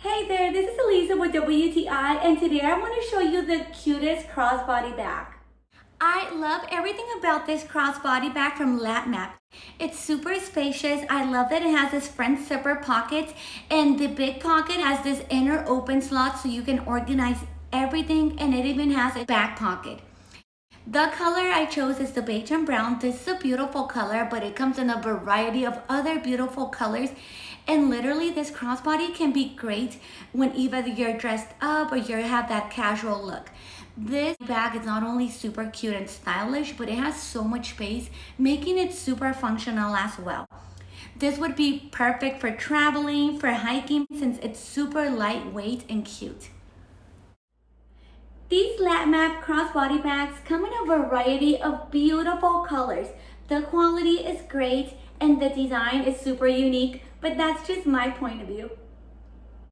Hey there, this is Elisa with WTI, and today I want to show you the cutest crossbody bag. I love everything about this crossbody bag from LATMAP. It's super spacious. I love that it has this front zipper pocket, and the big pocket has this inner open slot so you can organize everything, and it even has a back pocket. The color I chose is the beige and brown. This is a beautiful color, but it comes in a variety of other beautiful colors. And literally this crossbody can be great when either you're dressed up or you have that casual look. This bag is not only super cute and stylish, but it has so much space, making it super functional as well. This would be perfect for traveling, for hiking, since it's super lightweight and cute. These LATMAP crossbody bags come in a variety of beautiful colors. The quality is great and the design is super unique, but that's just my point of view.